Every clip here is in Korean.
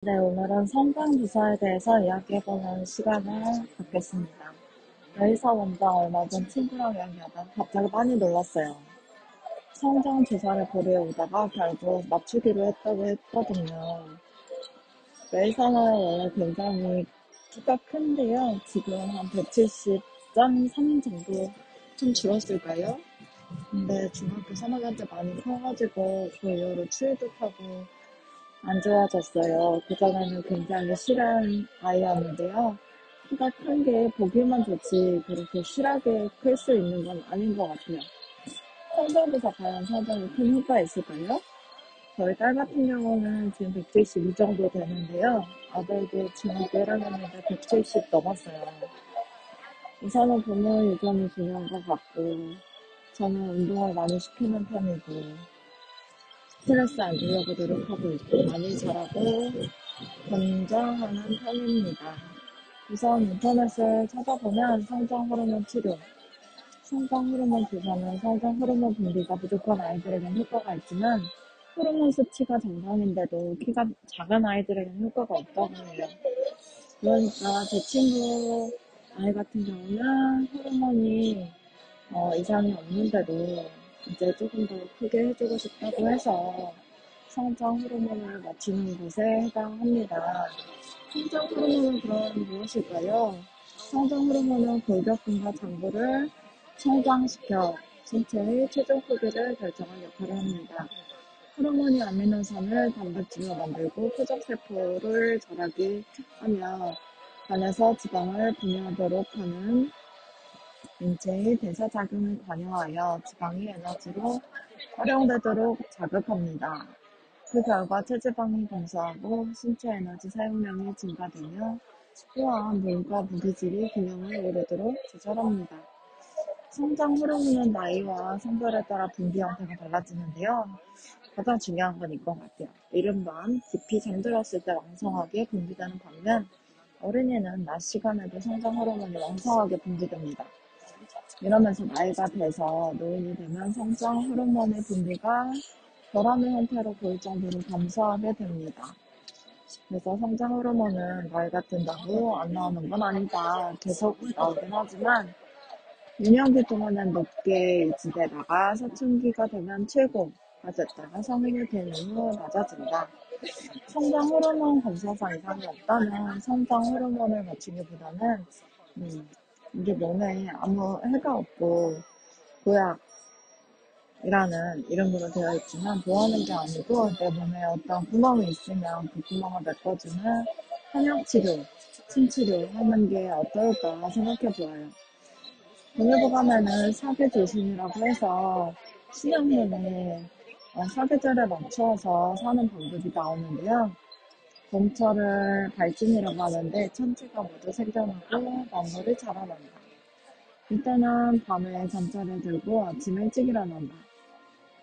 네, 오늘은 성장부사에 대해서 이야기해보는 시간을 갖겠습니다. 여기서 먼저 얼마 전 친구랑 이야기하다 갑자기 많이 놀랐어요. 성장주사를 보러 오다가 결국 맞추기로 했다고 했거든요. 여기서는 원래 굉장히 키가 큰데요. 지금 한 170.3 정도 좀 줄었을까요? 근데 중학교 3학년 때 많이 커가지고 그 이후로 추위도 타고 안 좋아졌어요. 그전에는 굉장히 실한 아이였는데요. 키가 큰 게 보기만 좋지 그렇게 실하게 클 수 있는 건 아닌 것 같아요. 성장부사 과연 성장에 큰 효과 있을까요? 저희 딸 같은 경우는 지금 172 정도 되는데요. 아들도 중학교 1학년인데 170 넘었어요. 우선은 부모 유전이 중요한 것 같고 저는 운동을 많이 시키는 편이고 스트레스 안 주려고 노력하고 있고 많이 자라고 권장하는 편입니다. 우선 인터넷을 찾아보면 성장 호르몬 치료, 성장 호르몬 주사는 성장 호르몬 분비가 부족한 아이들에겐 효과가 있지만 호르몬 수치가 정상인데도 키가 작은 아이들에게는 효과가 없다고 해요. 그러니까 제 친구 아이 같은 경우는 호르몬이 이상이 없는데도 이제 조금 더 크게 해주고 싶다고 해서 성장 호르몬을 맞추는 것에 해당합니다. 성장 호르몬은 그럼 무엇일까요? 성장 호르몬은 골격근과 장부를 성장시켜 신체의 최종 크기를 결정할 역할을 합니다. 호르몬이 아미노산을 단백질로 만들고 표적세포를 자라게 하며 간에서 지방을 분해하도록 하는 인체의 대사작용에 관여하여 지방이 에너지로 활용되도록 자극합니다. 그 결과 체지방이 감소하고 신체 에너지 사용량이 증가되며 또한 몸과 무기질이 균형을 이루도록 조절합니다. 성장 호르몬은 나이와 성별에 따라 분비 형태가 달라지는데요. 가장 중요한 건 이건 같아요. 이른바 깊이 잠들었을 때 왕성하게 분비되는 반면 어린이는 낮 시간에도 성장 호르몬이 왕성하게 분비됩니다. 이러면서 나이가 돼서 노인이 되면 성장 호르몬의 분비가 덜하는 형태로 보일 정도로 감소하게 됩니다. 그래서 성장 호르몬은 나이가 든다고 안 나오는 건 아니다. 계속 나오긴 하지만 유년기 동안은 높게 유지되다가 사춘기가 되면 최고가 됐다가 성인이 된 이후 낮아진다. 성장 호르몬 검사상 이상이 없다면 성장 호르몬을 맞추기보다는 이게 몸에 아무 해가 없고 보약이라는 이름으로 되어 있지만 보하는 게 아니고 내 몸에 어떤 구멍이 있으면 그 구멍을 메꿔주는 한약치료, 침치료 하는 게 어떨까 생각해 보아요. 동의보감에는 사계조신이라고 해서 신약문에 사계절에 맞춰서 사는 방법이 나오는데요. 봄철을 발진이라고 하는데 천지가 모두 생겨나고 만물이 자라난다. 이때는 밤에 잠자리에 들고 아침에 일찍 일어난다.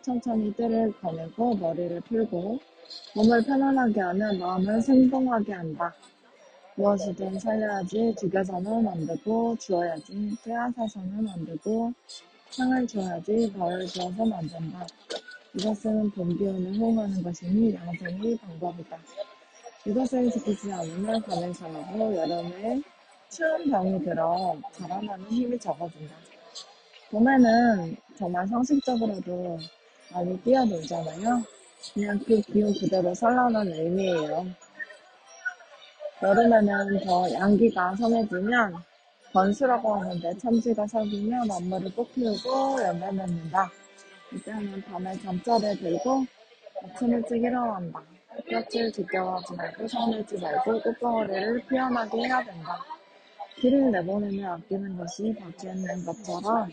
천천히 뜰을 거내고 머리를 풀고 몸을 편안하게 하며 마음을 생동하게 한다. 무엇이든 살려야지 죽여서는 안 되고 주어야지 빼앗아서는 안 되고 상을 줘야지 벌을 주어서는 안 된다. 이것은 봄 기운을 호응하는 것이니 양생의 방법이다. 이것을 지키지 않으면 감을 상하고 여름에 추운 병이 들어 자라나는 힘이 적어진다. 봄에는 정말 상식적으로도 많이 뛰어놀잖아요. 그냥 그 기운 그대로 살라는 의미예요. 여름에는 더 양기가 선해지면 번수라고 하는데 천지가 살기며 만물을 꽃피우고 열매 맺는다. 이때는 밤에 잠자리에 들고 아침 일찍 일어난다. 햇볕을 지켜하지 말고 서늘지 말고 꽃봉오리를 피어나게 해야 된다. 비를 내보내며 아끼는 것이 밖에 있는 것처럼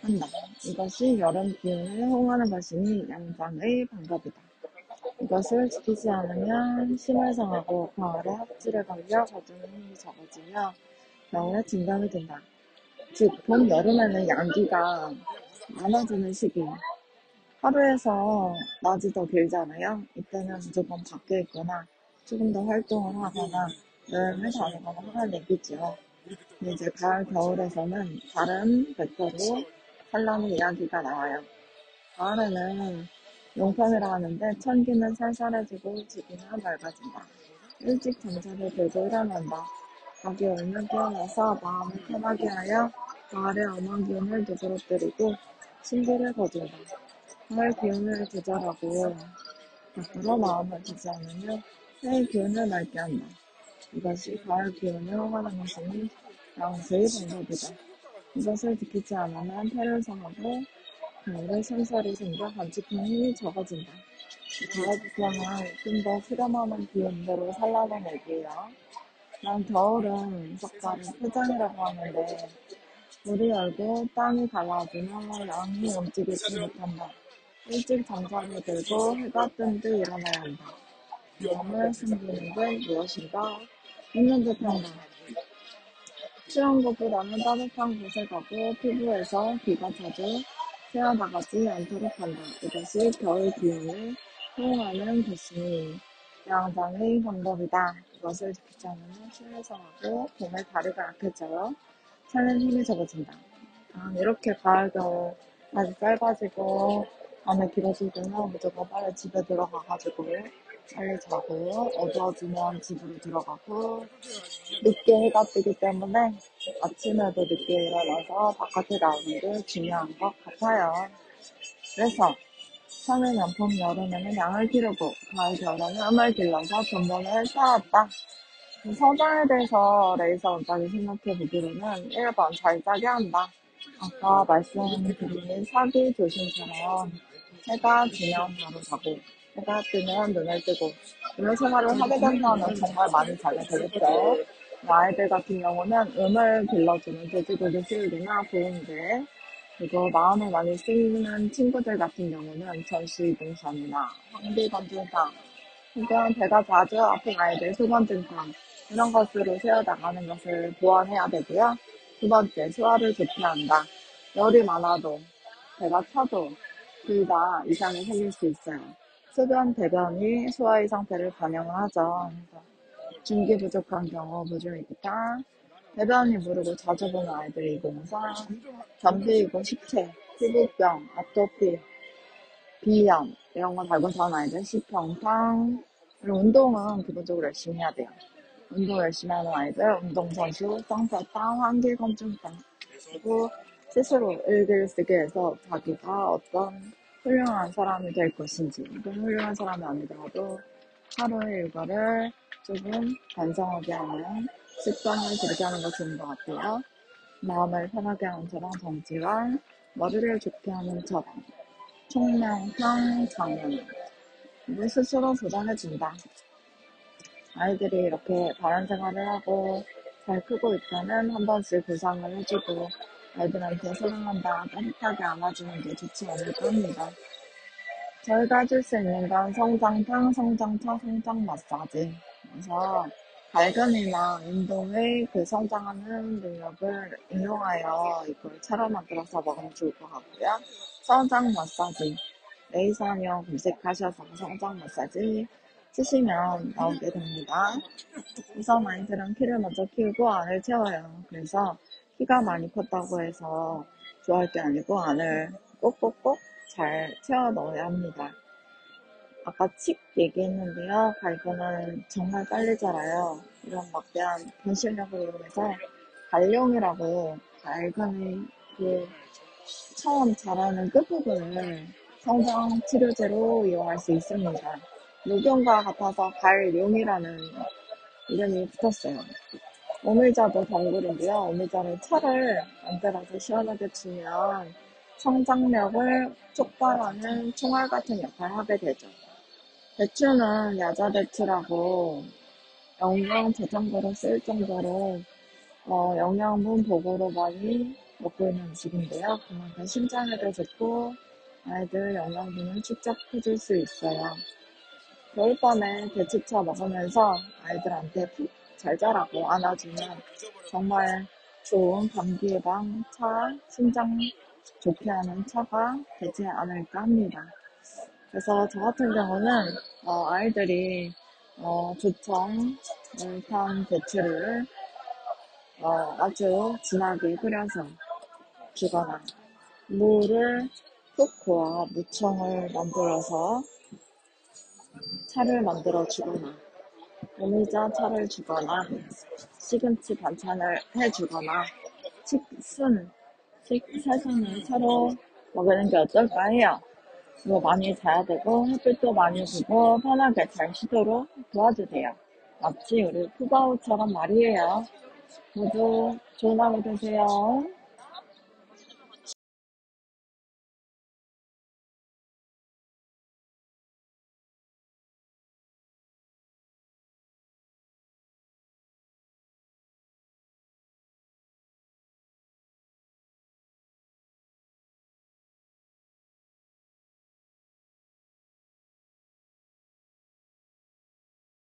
한다. 이것이 여름 기운을 호응하는 것이니 양장의 방법이다. 이것을 지키지 않으면 심을 상하고 가을에 합질에 걸려 거두는 힘이 적어지며 겨울에 진감이 든다. 즉, 봄, 여름에는 양기가 많아지는 시기. 하루에서 낮이 더 길잖아요. 이때는 무조건 밖에 있거나 조금 더 활동을 하거나 여행을 다니거나 하는 얘기죠. 근데 이제 가을, 겨울에서는 다른 벡터로 산란의 이야기가 나와요. 가을에는 용편이라 하는데 천기는 살살해지고 지기는 맑아진다. 일찍 잠자리 들고 일어난다. 닭이 울면 깨어나서 마음을 편하게 하여 마을의 엄한 기운을 누그러뜨리고 신비를 거둔다. 가을 기운을 조절하고 밖으로 마음을 주지 않으면 새의 기운을 맑게 한다. 이것이 가을 기운을 호가는 것이니 양수의 방법이다. 이것을 지키지 않으면 폐를 상하고 가을에 손살이 생겨 간직한 힘이 적어진다. 가을 부평은 좀 더 수렴하는 기운대로 살라내기예요. 난 겨울은 석가를 표장이라고 하는데 물이 열고 땅이 갈라지며 양이 움직이지 못한다. 일찍 잠자리 들고 해가 뜬 듯 일어나야 한다. 마음을 숨기는 게 무엇인가 있는 듯한다. 추운 곳보다는 따뜻한 곳에 가고 피부에서 기가 자주 새어나가지 않도록 한다. 이것이 겨울 기운을 호응하는 것이니 양장의 방법이다. 이것을 지키지 않으면 추위에 상하고 봄에 다리가 약해져요. 살는 힘이 적어진다. 이렇게 가을 겨울 아주 짧아지고 밤에 길어질 때는 무조건 빨리 집에 들어가가지고 빨리 자고 어두워지면 집으로 들어가고 늦게 해가 뜨기 때문에 아침에도 늦게 일어나서 바깥에 나오는 게 중요한 것 같아요. 그래서 처음에 연품 여름에는 양을 기르고 가을 겨울에는 음을 길러서 근본을 쌓았다. 성장에 대해서 레이서 원장이 생각해 보기로는 1번 잘 짜게 한다. 아까 말씀드린 사기 조심처럼 해가 지면 바로 자고 해가 뜨면 눈을 뜨고 이런 생활을 하게 된다면 정말 많이 자게 되겠죠. 아이들 같은 경우는 음을 길러주는 돼지고기 수육이나 부흥들 그리고 마음을 많이 쓰이는 친구들 같은 경우는 전시이동산이나 황비건조상 혹은 배가 자주 아픈 아이들 소변증상 이런 것으로 세워나가는 것을 보완해야 되고요. 두 번째, 소화를 좋게 한다. 열이 많아도 배가 차도 둘 다 이상이 생길 수 있어요. 소변, 대변이 소화의 상태를 반영을 하죠. 그래서 중기 부족한 경우 무중이기다. 대변이 무르고 자주 보는 아이들이 이공사, 변비이고 식체, 피부병, 아토피, 비염 이런 거 달고 자는 아이들 시평탕 그리고 운동은 기본적으로 열심히 해야 돼요. 운동 열심히 하는 아이들 운동선수, 쌍팔땅, 환기건조증 그리고 스스로 일기를 쓰게 해서 자기가 어떤 훌륭한 사람이 될 것인지 혹은 훌륭한 사람이 아니더라도 하루의 일과를 조금 반성하게 하는 습관을 들이게 하는 것이 좋은 것 같아요. 마음을 편하게 하는 처방 정지와 머리를 좋게 하는 처방 총명평 장애인 이를 스스로 보장해준다. 아이들이 이렇게 바른 생활을 하고 잘 크고 있다면 한 번씩 보상을 해주고 아이들한테 사랑한다 따뜻하게 안아주는 게 좋지 않을까 합니다. 저희가 해줄 수 있는 건 성장탕, 성장차, 성장 마사지. 그래서 발견이나 운동의 그 성장하는 능력을 이용하여 이걸 차로 만들어서 먹으면 좋을 것 같고요. 성장 마사지. 레이선이요 검색하셔서 성장 마사지 쓰시면 나오게 됩니다. 우선 아이들은 키를 먼저 키우고 알을 채워요. 그래서 키가 많이 컸다고 해서 좋아할 게 아니고 알을 꼭꼭꼭 잘 채워 넣어야 합니다. 아까 칡 얘기했는데요. 갈견은 정말 빨리 자라요. 이런 막대한 변실력을 이용해서 갈룡이라고 갈견의 그 처음 자라는 끝부분을 성장 치료제로 이용할 수 있습니다. 녹용과 같아서 갈룡이라는 이름이 붙었어요. 오밀자도 덩굴인데요. 오밀자는 차를 만들어서 시원하게 주면 성장력을 촉발하는 총알 같은 역할을 하게 되죠. 대추는 야자대추라고 영양 저장고로 쓸 정도로 영양분 보고로 많이 먹고 있는 음식인데요. 그만큼 심장에도 좋고 아이들 영양분을 축적해줄 수 있어요. 겨울밤에 대추차 먹으면서 아이들한테 푹 잘 자라고 안아주면 정말 좋은 감기 예방 차, 심장 좋게 하는 차가 되지 않을까 합니다. 그래서 저 같은 경우는 아이들이 조청, 물탄 대추를 아주 진하게 끓여서 주거나 물을 코코아 무청을 만들어서 차를 만들어 주거나 오미자 차를 주거나 시금치 반찬을 해주거나 식사선을 서로 먹는 게 어떨까 해요. 그리고 많이 자야 되고 햇빛도 많이 보고 편하게 잘 쉬도록 도와주세요. 마치 우리 푸바오처럼 말이에요. 모두 좋은 하루 되세요.